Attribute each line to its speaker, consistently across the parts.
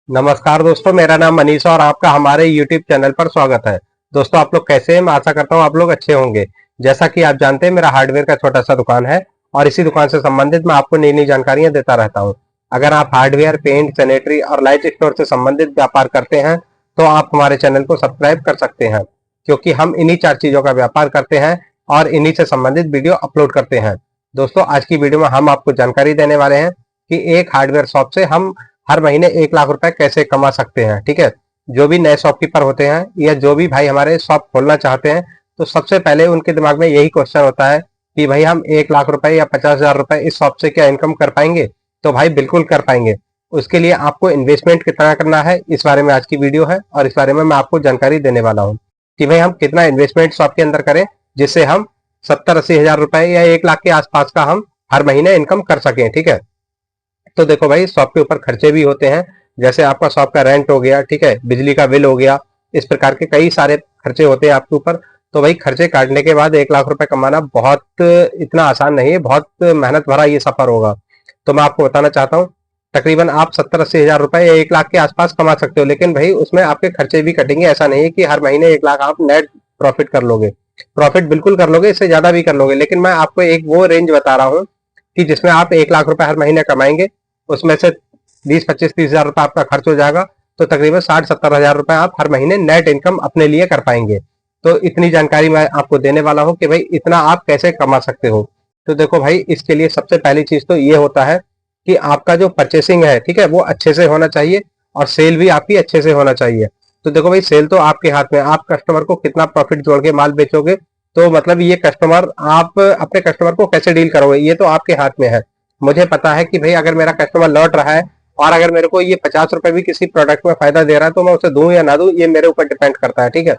Speaker 1: नमस्कार दोस्तों, मेरा नाम मनीष है और आपका हमारे YouTube चैनल पर स्वागत है। दोस्तों, आप लोग कैसे हैं? मैं आशा करता हूँ आप लोग अच्छे होंगे। जैसा कि आप जानते हैं, मेरा हार्डवेयर का छोटा सा दुकान है और इसी दुकान से संबंधित मैं आपको नई नई जानकारियां देता रहता हूँ। अगर आप हार्डवेयर, पेंट, सैनिटरी और लाइट स्टोर से संबंधित व्यापार करते हैं तो आप हमारे चैनल को सब्सक्राइब कर सकते हैं, क्योंकि हम इन्हीं 4 चीजों का व्यापार करते हैं और इन्हीं से संबंधित वीडियो अपलोड करते हैं। दोस्तों, आज की वीडियो में हम आपको जानकारी देने वाले हैं कि एक हार्डवेयर शॉप से हम हर महीने 1 लाख रुपए कैसे कमा सकते हैं। ठीक है, जो भी नए शॉपकीपर होते हैं या जो भी भाई हमारे शॉप खोलना चाहते हैं, तो सबसे पहले उनके दिमाग में यही क्वेश्चन होता है कि भाई हम 1 लाख रुपए या 50,000 रुपए इस शॉप से क्या इनकम कर पाएंगे? तो भाई बिल्कुल कर पाएंगे। उसके लिए आपको इन्वेस्टमेंट कितना करना है, इस बारे में आज की वीडियो है और इस बारे में मैं आपको जानकारी देने वाला हूँ कि भाई हम कितना इन्वेस्टमेंट शॉप के अंदर करें जिससे हम 70-80 हजार रुपए या 1 लाख के आसपास का हम हर महीने इनकम कर सकें। ठीक है, तो देखो भाई, शॉप के ऊपर खर्चे भी होते हैं। जैसे आपका शॉप का रेंट हो गया, ठीक है, बिजली का बिल हो गया, इस प्रकार के कई सारे खर्चे होते हैं आपके ऊपर। तो भाई खर्चे काटने के बाद 1 लाख रुपए कमाना बहुत इतना आसान नहीं है, बहुत मेहनत भरा ये सफर होगा। तो मैं आपको बताना चाहता हूँ, तकरीबन आप 70-80 हजार रुपए या 1 लाख के आसपास कमा सकते हो, लेकिन भाई उसमें आपके खर्चे भी कटेंगे। ऐसा नहीं है कि हर महीने 1 लाख आप नेट प्रॉफिट कर लोगे। प्रॉफिट बिल्कुल कर लोगे, इससे ज्यादा भी कर लोगे, लेकिन मैं आपको एक वो रेंज बता रहा हूँ कि जिसमें आप 1 लाख रुपए हर महीने कमाएंगे, उसमें से 20-25-30 हजार रुपए आपका खर्च हो जाएगा, तो तकरीबन 60-70 हजार रुपए आप हर महीने नेट इनकम अपने लिए कर पाएंगे। तो इतनी जानकारी मैं आपको देने वाला हूं कि भाई इतना आप कैसे कमा सकते हो। तो देखो भाई, इसके लिए सबसे पहली चीज तो ये होता है कि आपका जो परचेसिंग है, ठीक है, वो अच्छे से होना चाहिए और सेल भी आपकी अच्छे से होना चाहिए। तो देखो भाई, सेल तो आपके हाथ में, आप कस्टमर को कितना प्रॉफिट जोड़ के माल बेचोगे, तो मतलब ये कस्टमर, आप अपने कस्टमर को कैसे डील करोगे, ये तो आपके हाथ में है। मुझे पता है कि भाई अगर मेरा कस्टमर लौट रहा है और अगर मेरे को ये 50 रुपए भी किसी प्रोडक्ट में फायदा दे रहा है, तो मैं उसे दूं या ना दूं, ये मेरे ऊपर डिपेंड करता है। ठीक है,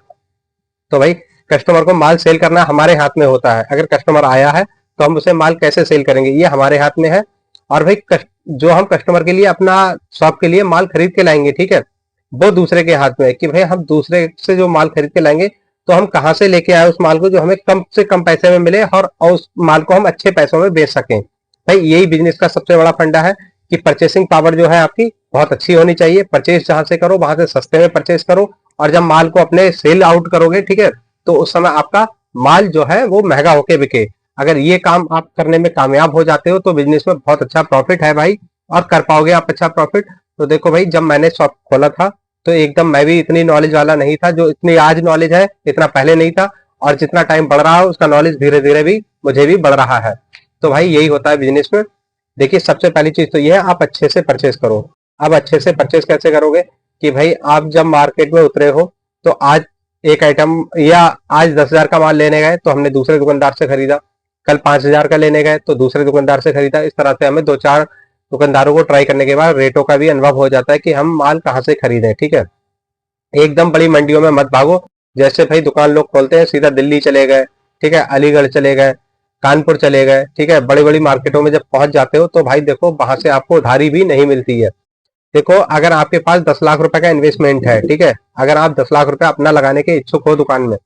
Speaker 1: तो भाई कस्टमर को माल सेल करना हमारे हाथ में होता है। अगर कस्टमर आया है तो हम उसे माल कैसे सेल करेंगे, ये हमारे हाथ में है। और भाई जो हम कस्टमर के लिए अपना शॉप के लिए माल खरीद के लाएंगे, ठीक है, वो दूसरे के हाथ में है कि भाई हम दूसरे से जो माल खरीद के लाएंगे तो हम कहाँ से लेके आए उस माल को जो हमें कम से कम पैसे में मिले और उस माल को हम अच्छे पैसों में बेच सकें। भाई यही बिजनेस का सबसे बड़ा फंडा है कि परचेसिंग पावर जो है आपकी बहुत अच्छी होनी चाहिए। परचेस जहां से करो वहां से सस्ते में परचेस करो, और जब माल को अपने सेल आउट करोगे, ठीक है, तो उस समय आपका माल जो है वो महंगा होके बिके। अगर ये काम आप करने में कामयाब हो जाते हो तो बिजनेस में बहुत अच्छा प्रॉफिट है भाई, और कर पाओगे आप अच्छा प्रॉफिट। तो देखो भाई, जब मैंने शॉप खोला था तो एकदम मैं भी इतनी नॉलेज वाला नहीं था, जो इतनी आज नॉलेज है इतना पहले नहीं था। और जितना टाइम बढ़ रहा है उसका नॉलेज धीरे धीरे भी मुझे भी बढ़ रहा है। तो भाई यही होता है बिजनेस में। देखिए, सबसे पहली चीज तो ये है, आप अच्छे से परचेस करो। अब अच्छे से परचेस कैसे करोगे कि भाई आप जब मार्केट में उतरे हो, तो आज एक आइटम या आज 10 हजार का माल लेने गए तो हमने दूसरे दुकानदार से खरीदा, कल 5 हजार का लेने गए तो दूसरे दुकानदार से खरीदा। इस तरह से हमें 2-4 दुकानदारों को ट्राई करने के बाद रेटों का भी अनुभव हो जाता है कि हम माल कहाँ से खरीदें। ठीक है, एकदम बड़ी मंडियों में मत भागो। जैसे भाई दुकान लोग खोलते हैं, सीधा दिल्ली चले गए, ठीक है, अलीगढ़ चले गए, कानपुर चले गए, ठीक है, बड़ी बड़ी मार्केटों में जब पहुंच जाते हो तो भाई देखो वहां से आपको उधारी भी नहीं मिलती है। देखो, अगर आपके पास 10 लाख रुपए का इन्वेस्टमेंट है, ठीक है, अगर आप 10 लाख रुपए अपना लगाने के इच्छुक हो दुकान में,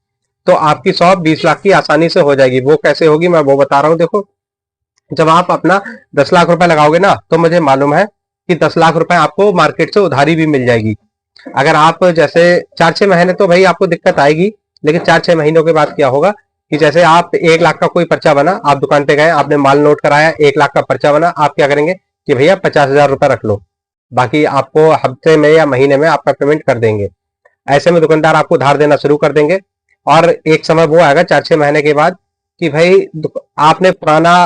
Speaker 1: तो आपकी शॉप 20 लाख की आसानी से हो जाएगी। वो कैसे होगी मैं वो बता रहा हूँ। देखो, जब आप अपना 10 लाख रुपए लगाओगे ना, तो मुझे मालूम है कि 10 लाख रुपए आपको मार्केट से उधारी भी मिल जाएगी। अगर आप जैसे 4-6 महीने तो भाई आपको दिक्कत आएगी, लेकिन 4-6 महीनों के बाद क्या होगा कि जैसे आप 1 लाख का कोई पर्चा बना, आप दुकान पे गए, आपने माल नोट कराया, 1 लाख का पर्चा बना, आप क्या करेंगे कि भैया 50,000 रुपए रख लो, बाकी आपको हफ्ते में या महीने में आपका पेमेंट कर देंगे। ऐसे में दुकानदार आपको धार देना शुरू कर देंगे। और एक समय वो आएगा 4-6 महीने के बाद कि भाई आपने पुराना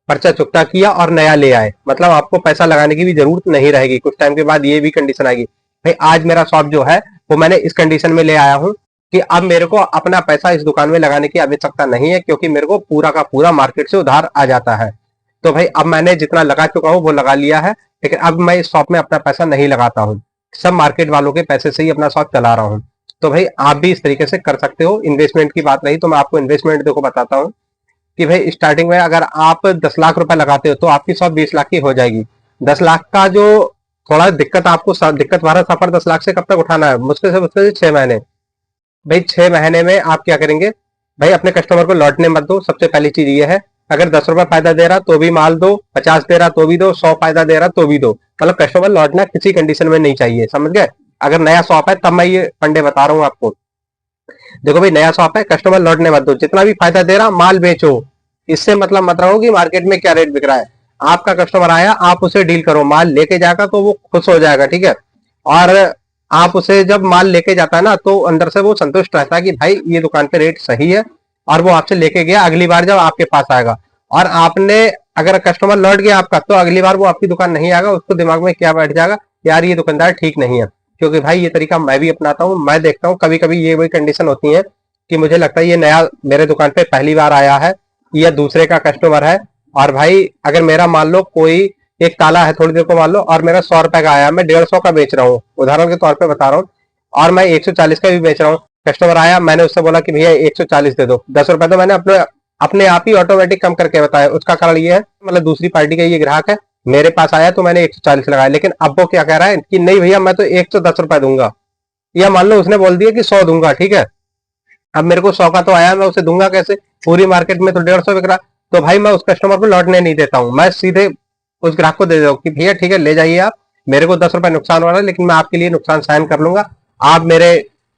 Speaker 1: पर्चा चुकता किया और नया ले आए, मतलब आपको पैसा लगाने की भी जरूरत नहीं रहेगी। कुछ टाइम के बाद ये भी कंडीशन आएगी, भाई आज मेरा शॉप जो है वो मैंने इस कंडीशन में ले आया हूँ कि अब मेरे को अपना पैसा इस दुकान में लगाने की आवश्यकता नहीं है, क्योंकि मेरे को पूरा का पूरा मार्केट से उधार आ जाता है। तो भाई अब मैंने जितना लगा चुका हूँ वो लगा लिया है, लेकिन अब मैं इस शॉप में अपना पैसा नहीं लगाता हूँ, सब मार्केट वालों के पैसे से ही अपना शॉप चला रहा हूँ। तो भाई आप भी इस तरीके से कर सकते हो। इन्वेस्टमेंट की बात रही तो मैं आपको इन्वेस्टमेंट देखो बताता हूँ कि भाई स्टार्टिंग में अगर आप 10 लाख रुपए लगाते हो तो आपकी शॉप 20 लाख की हो जाएगी। 10 लाख का जो थोड़ा दिक्कत, आपको दिक्कत वाला सफर 10 लाख से कब तक उठाना है, मुश्किल से 6 महीने। भाई 6 महीने में आप क्या करेंगे, भाई अपने कस्टमर को लौटने मत दो। सबसे पहली चीज ये है अगर 10 रुपए फायदा दे रहा तो भी माल दो, 50 दे रहा तो भी दो, 100 फायदा दे रहा तो भी दो। मतलब कस्टमर लौटना किसी कंडीशन में नहीं चाहिए, समझ गए। अगर नया शॉप है तब मैं ये फंडे बता रहा हूँ आपको। देखो भाई, नया शॉप है, कस्टमर लौटने मत दो, जितना भी फायदा दे रहा माल बेचो। इससे मतलब मत रहो कि मार्केट में क्या रेट बिक रहा है। आपका कस्टमर आया, आप उसे डील करो, माल लेके जाएगा तो वो खुश हो जाएगा, ठीक है। और आप उसे जब माल लेके जाता है ना तो अंदर से वो संतुष्ट रहता है कि भाई ये दुकान पे रेट सही है, और वो आपसे लेके गया, अगली बार जब आपके पास आएगा। और आपने अगर कस्टमर लौट गया आपका, तो अगली बार वो आपकी दुकान नहीं आएगा, उसको दिमाग में क्या बैठ जाएगा, यार ये दुकानदार ठीक नहीं है। क्योंकि भाई ये तरीका मैं भी अपनाता हूँ, मैं देखता हूँ कभी कभी ये वही कंडीशन होती है कि मुझे लगता है ये नया मेरे दुकान पे पहली बार आया है या दूसरे का कस्टमर है। और भाई अगर मेरा मान लो कोई एक ताला है, थोड़ी देर को मान लो, और मेरा 100 रुपए का आया, मैं 150 का बेच रहा हूँ, उदाहरण के तौर पे बता रहा हूँ, और मैं 140 का भी बेच रहा हूँ। कस्टमर आया, मैंने उससे बोला कि भैया 140 दे दो, 10 रुपए तो मैंने अपने अपने आप ही ऑटोमेटिक कम करके बताया। उसका कारण ये है, मतलब दूसरी पार्टी का ये ग्राहक है, मेरे पास आया तो मैंने 140 लगाया, लेकिन अब वो क्या कह रहा है कि नहीं भैया मैं तो 110 रुपए दूंगा, या मान लो उसने बोल दिया कि 100 दूंगा, ठीक है। अब मेरे को 100 का तो आया, मैं उसे दूंगा कैसे, पूरी मार्केट में तो 150 बिक रहा। तो भाई मैं उस कस्टमर को लौटने नहीं देता हूँ, मैं सीधे उस ग्राहक को दे देता हूँ कि भैया ठीक है ले जाइए आप, मेरे को 10 रुपए नुकसान हो रहा है, लेकिन मैं आपके लिए नुकसान सहन कर लूंगा। आप मेरे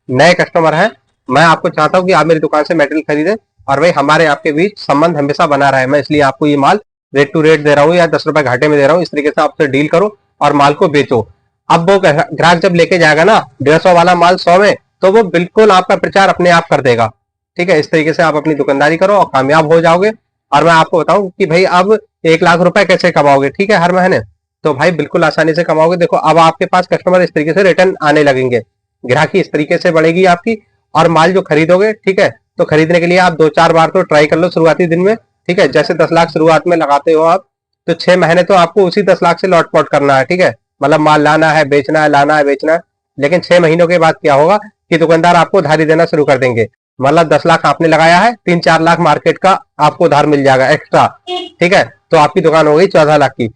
Speaker 1: नए कस्टमर हैं, मैं आपको चाहता हूँ कि आप मेरी दुकान से मेटेरियल खरीदें, और भाई हमारे आपके बीच संबंध हमेशा बना रहे। मैं इसलिए आपको ये माल रेट टू रेट दे रहा हूँ या 10 रुपए घाटे में दे रहा हूँ। इस तरीके से आपसे डील करो और माल को बेचो। अब वो ग्राहक जब लेके जाएगा ना 150 वाला माल 100 में, तो वो बिल्कुल आपका प्रचार अपने आप कर देगा, ठीक है। इस तरीके से आप अपनी दुकानदारी करो और कामयाब हो जाओगे। और मैं आपको बताऊं कि भाई अब 1 लाख रुपए कैसे कमाओगे, ठीक है, हर महीने। तो भाई बिल्कुल आसानी से कमाओगे। देखो अब आपके पास कस्टमर इस तरीके से रिटर्न आने लगेंगे, ग्राहकी इस तरीके से बढ़ेगी आपकी। और माल जो खरीदोगे, ठीक है, तो खरीदने के लिए आप 2-4 बार तो ट्राई कर लो शुरुआती दिन में, ठीक है। जैसे 10 लाख शुरुआत में लगाते हो आप, तो 6 महीने तो आपको उसी 10 लाख से लौट पौट करना है, ठीक है। मतलब माल लाना है, बेचना है, लाना है, बेचना है। लेकिन 6 महीनों के बाद क्या होगा कि दुकानदार आपको उधारी देना शुरू कर देंगे। मतलब 10 लाख आपने लगाया है, 3-4 लाख मार्केट का आपको उधार मिल जाएगा एक्स्ट्रा, ठीक है। तो आपकी दुकान हो गई 14 लाख की।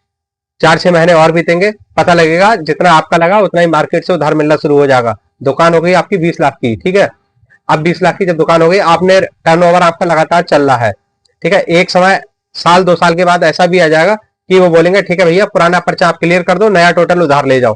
Speaker 1: 4-6 महीने और बीतेंगे, पता लगेगा जितना आपका लगा उतना ही मार्केट से उधार मिलना शुरू हो जाएगा। दुकान हो गई आपकी 20 लाख की, ठीक है। अब 20 लाख की जब दुकान हो गई, आपने टर्नओवर आपका लगातार चल रहा है, ठीक है। एक समय साल 2 साल के बाद ऐसा भी आ जाएगा कि वो बोलेंगे ठीक है भैया पुराना पर्चा आप क्लियर कर दो, नया टोटल उधार ले जाओ,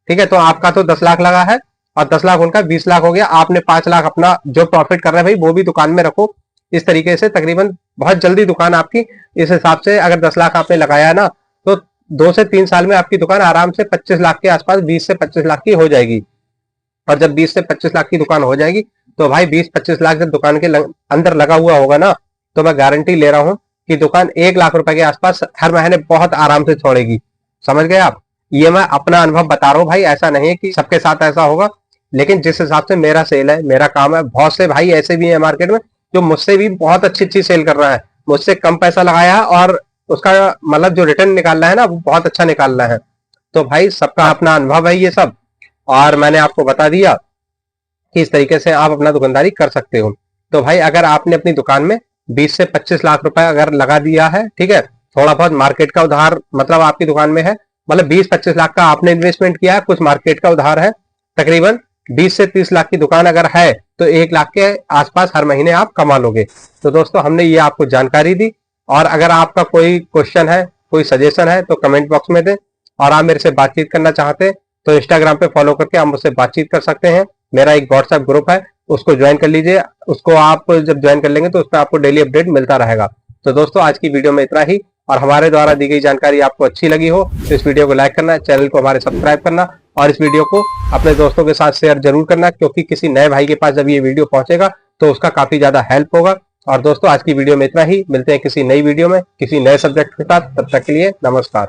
Speaker 1: ठीक है। तो आपका तो 10 लाख लगा है और 10 लाख उनका 20 लाख हो गया। आपने 5 लाख अपना जो प्रॉफिट कर रहे हैं भाई वो भी दुकान में रखो। इस तरीके से तकरीबन बहुत जल्दी दुकान आपकी, इस हिसाब से अगर 10 लाख आपने लगाया है ना, तो 2 से 3 साल में आपकी दुकान आराम से 25 लाख के आसपास, 20 से 25 लाख की हो जाएगी। और जब 20 से 25 लाख की दुकान हो जाएगी, तो भाई 20-25 लाख जब दुकान के अंदर लगा हुआ होगा ना, तो मैं गारंटी ले रहा हूं कि दुकान 1 लाख रुपए के आसपास हर महीने बहुत आराम से छोड़ेगी। समझ गए आप। ये मैं अपना अनुभव बता रहा हूँ भाई, ऐसा नहीं है कि सबके साथ ऐसा होगा, लेकिन जिस हिसाब से मेरा सेल है, मेरा काम है, बहुत से भाई ऐसे भी हैं मार्केट में जो मुझसे भी बहुत अच्छी अच्छी सेल कर रहा है, मुझसे कम पैसा लगाया है और उसका मतलब जो रिटर्न निकालना है ना वो बहुत अच्छा निकालना है। तो भाई सबका अपना अनुभव है ये सब, और मैंने आपको बता दिया कि इस तरीके से आप अपना दुकानदारी कर सकते हो। तो भाई अगर आपने अपनी दुकान में 20 से 25 लाख रुपए अगर लगा दिया है, ठीक है, थोड़ा बहुत मार्केट का उधार मतलब आपकी दुकान में है, मतलब 20-25 लाख का आपने इन्वेस्टमेंट किया है, कुछ मार्केट का उधार है, तकरीबन 20 से 30 लाख की दुकान अगर है तो 1 लाख के आसपास हर महीने आप कमा लोगे। तो दोस्तों हमने ये आपको जानकारी दी, और अगर आपका कोई क्वेश्चन है, कोई सजेशन है तो कमेंट बॉक्स में दें। और आप मेरे से बातचीत करना चाहते हैं तो इंस्टाग्राम पे फॉलो करके आप मुझसे बातचीत कर सकते हैं। मेरा एक व्हाट्सएप ग्रुप है, उसको ज्वाइन कर लीजिए। उसको आप जब ज्वाइन कर लेंगे तो उसमें आपको डेली अपडेट मिलता रहेगा। तो दोस्तों आज की वीडियो में इतना ही, और हमारे द्वारा दी गई जानकारी आपको अच्छी लगी हो तो इस वीडियो को लाइक करना, चैनल को हमारे सब्सक्राइब करना, और इस वीडियो को अपने दोस्तों के साथ शेयर जरूर करना, क्योंकि किसी नए भाई के पास जब ये वीडियो पहुंचेगा तो उसका काफी ज्यादा हेल्प होगा। और दोस्तों आज की वीडियो में इतना ही, मिलते हैं किसी नई वीडियो में किसी नए सब्जेक्ट के साथ। तब तक के लिए नमस्कार।